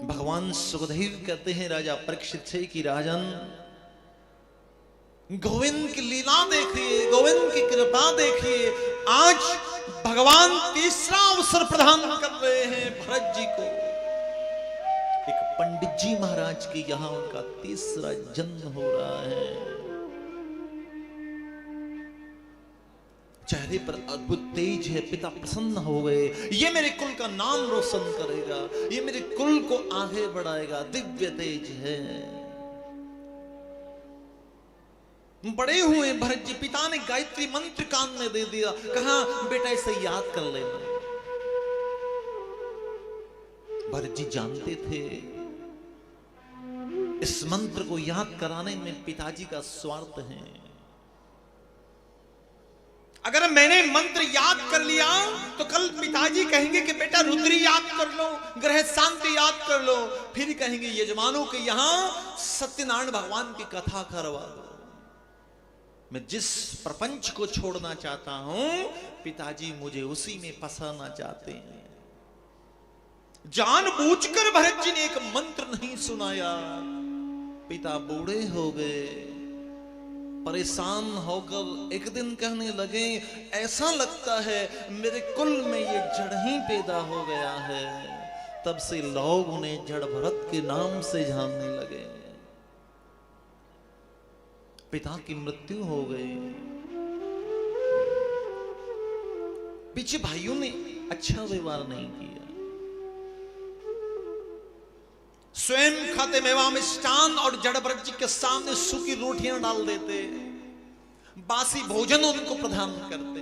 भगवान सुखदेव कहते हैं राजा परीक्षित से कि राजन, गोविंद की लीला देखिए, गोविंद की कृपा देखिए। आज भगवान तीसरा अवसर प्रदान कर रहे हैं भरत जी को। एक पंडित जी महाराज की यहां उनका तीसरा जन्म हो रहा है। चेहरे पर अद्भुत तेज है, पिता प्रसन्न हो गए। ये मेरे कुल का नाम रोशन करेगा, ये मेरे कुल को आगे बढ़ाएगा, दिव्य तेज है। बड़े हुए भरत जी, पिता ने गायत्री मंत्र कान में दे दिया, कहा बेटा इसे याद कर लेना। भरत जी जानते थे इस मंत्र को याद कराने में पिताजी का स्वार्थ है। अगर मैंने मंत्र याद कर लिया तो कल पिताजी कहेंगे कि बेटा रुद्री याद कर लो, ग्रह शांति याद कर लो, फिर कहेंगे यजमानों के यहां सत्यनारायण भगवान की कथा करवा दो। मैं जिस प्रपंच को छोड़ना चाहता हूं, पिताजी मुझे उसी में फंसाना चाहते हैं। जानबूझकर भरत जी ने एक मंत्र नहीं सुनाया। पिता बूढ़े हो गए, परेशान होकर एक दिन कहने लगे, ऐसा लगता है मेरे कुल में ये जड़ ही पैदा हो गया है। तब से लोग उन्हें जड़ भरत के नाम से जानने लगे। पिता की मृत्यु हो गई। पीछे भाइयों ने अच्छा व्यवहार नहीं किया। स्वयं खाते मेवा मिष्टान और जड़ भरत जी के सामने सूखी रोटियां डाल देते, बासी भोजन उनको प्रदान करते।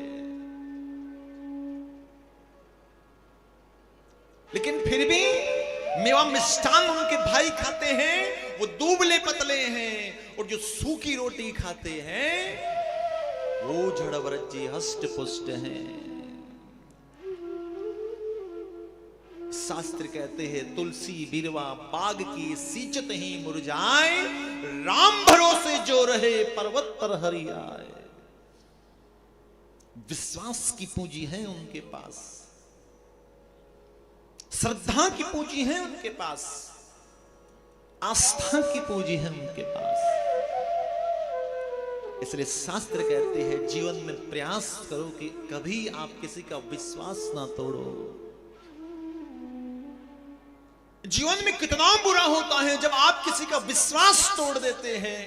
लेकिन फिर भी मेवा मिष्टान उनके भाई खाते हैं, वो दुबले पतले हैं, और जो सूखी रोटी खाते हैं वो जड़ भरत जी हष्ट पुष्ट हैं। शास्त्र कहते हैं तुलसी बिरवा बाग की सींचत ही मुरझाए, राम भरोसे जो रहे पर्वत पर हरि आए। विश्वास की पूंजी है उनके पास, श्रद्धा की पूंजी है उनके पास, आस्था की पूंजी है उनके पास। इसलिए शास्त्र कहते हैं जीवन में प्रयास करो कि कभी आप किसी का विश्वास ना तोड़ो। जीवन में कितना बुरा होता है जब आप किसी का विश्वास तोड़ देते हैं,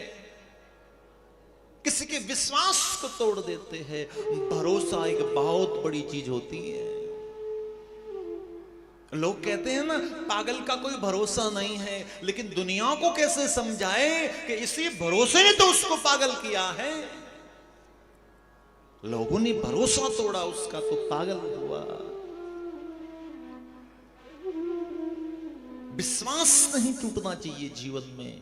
किसी के विश्वास को तोड़ देते हैं। भरोसा एक बहुत बड़ी चीज होती है। लोग कहते हैं ना, पागल का कोई भरोसा नहीं है, लेकिन दुनिया को कैसे समझाए कि इसी भरोसे ने तो उसको पागल किया है। लोगों ने भरोसा तोड़ा उसका तो पागल हुआ। विश्वास नहीं टूटना चाहिए जीवन में।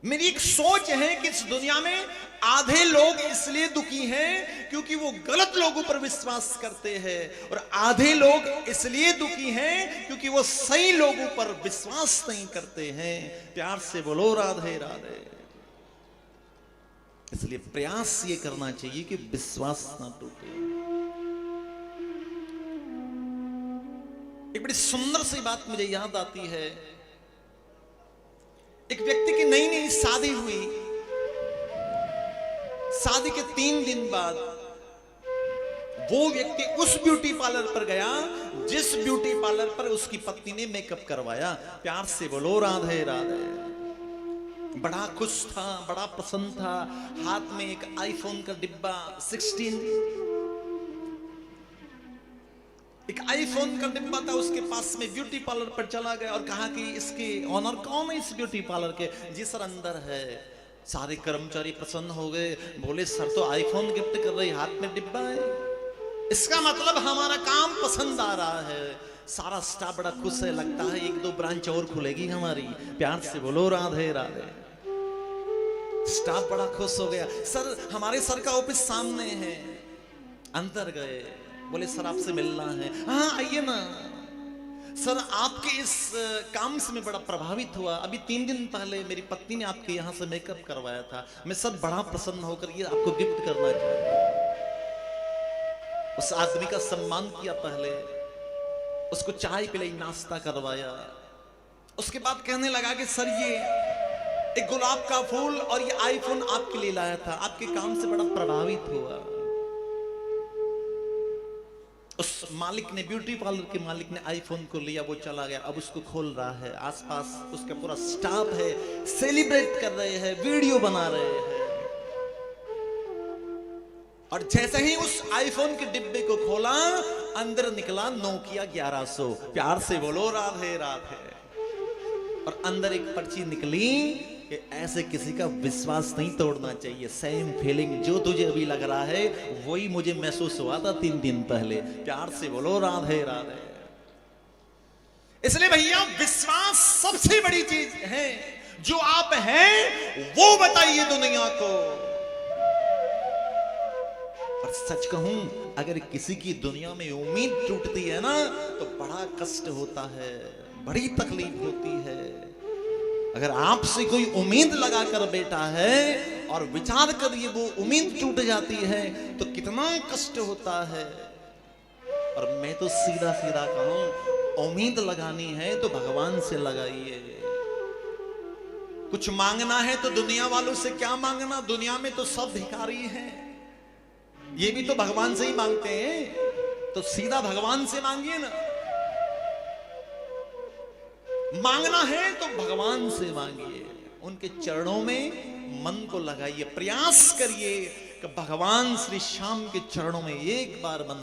मेरी एक सोच है कि इस दुनिया में आधे लोग इसलिए दुखी हैं क्योंकि वो गलत लोगों पर विश्वास करते हैं, और आधे लोग इसलिए दुखी हैं क्योंकि वो सही लोगों पर विश्वास नहीं करते हैं। प्यार से बोलो राधे राधे। इसलिए प्रयास ये करना चाहिए कि विश्वास ना टूटे। एक बड़ी सुंदर सी बात मुझे याद आती है। एक व्यक्ति की नई नई शादी हुई। शादी के 3 दिन बाद वो व्यक्ति उस ब्यूटी पार्लर पर गया जिस ब्यूटी पार्लर पर उसकी पत्नी ने मेकअप करवाया। प्यार से बोलो राधे राधे। बड़ा खुश था, बड़ा प्रसन्न था। हाथ में एक आईफोन का डिब्बा 16, एक आईफोन का डिब्बा था उसके पास में। ब्यूटी पार्लर पर चला गया और कहा कि इसके ऑनर कौन है इस ब्यूटी पार्लर के? जी सर अंदर है। सारे कर्मचारी प्रसन्न हो गए, बोले सर तो आईफोन गिफ्ट कर रही, हाथ में डिब्बा है, इसका मतलब हमारा काम पसंद आ रहा है। सारा स्टाफ बड़ा खुश है, लगता है 1-2 ब्रांच और खुलेगी हमारी। प्यार से बोलो राधे राधे। स्टाफ बड़ा खुश हो गया। सर हमारे सर का ऑफिस सामने है। अंदर गए, बोले सर आपसे मिलना है। हाँ आइए ना। सर आपके इस काम से मैं बड़ा प्रभावित हुआ। अभी 3 दिन पहले मेरी पत्नी ने आपके यहाँ से मेकअप करवाया था। मैं सर बड़ा प्रसन्न होकर ये आपको गिफ्ट करना चाहता हूं। उस आदमी का सम्मान किया, पहले उसको चाय पिलाई, नाश्ता करवाया, उसके बाद कहने लगा कि सर ये एक गुलाब का फूल और ये आईफोन आपके लिए लाया था, आपके काम से बड़ा प्रभावित हुआ। उस मालिक ने, ब्यूटी पार्लर के मालिक ने आईफोन को लिया, वो चला गया। अब उसको खोल रहा है, आसपास उसका पूरा स्टाफ है, सेलिब्रेट कर रहे हैं, वीडियो बना रहे हैं। और जैसे ही उस आईफोन के डिब्बे को खोला, अंदर निकला नोकिया 1100। प्यार से बोलो राधे राधे। और अंदर एक पर्ची निकली कि ऐसे किसी का विश्वास नहीं तोड़ना चाहिए। सेम फीलिंग जो तुझे अभी लग रहा है वही मुझे महसूस हुआ था 3 दिन पहले। प्यार से बोलो राधे राधे। इसलिए भैया विश्वास सबसे बड़ी चीज है। जो आप हैं वो बताइए दुनिया को। और सच कहूं, अगर किसी की दुनिया में उम्मीद टूटती है ना तो बड़ा कष्ट होता है, बड़ी तकलीफ होती है। अगर आपसे कोई उम्मीद लगाकर बैठा है और विचार करिए वो उम्मीद टूट जाती है तो कितना कष्ट होता है। और मैं तो सीधा सीधा कहूं, उम्मीद लगानी है तो भगवान से लगाइए। कुछ मांगना है तो दुनिया वालों से क्या मांगना, दुनिया में तो सब भिखारी हैं, ये भी तो भगवान से ही मांगते हैं। तो सीधा भगवान से मांगिए ना। मांगना है तो भगवान से मांगिए, उनके चरणों में मन को लगाइए, प्रयास करिए कि भगवान श्री श्याम के चरणों में एक बार मन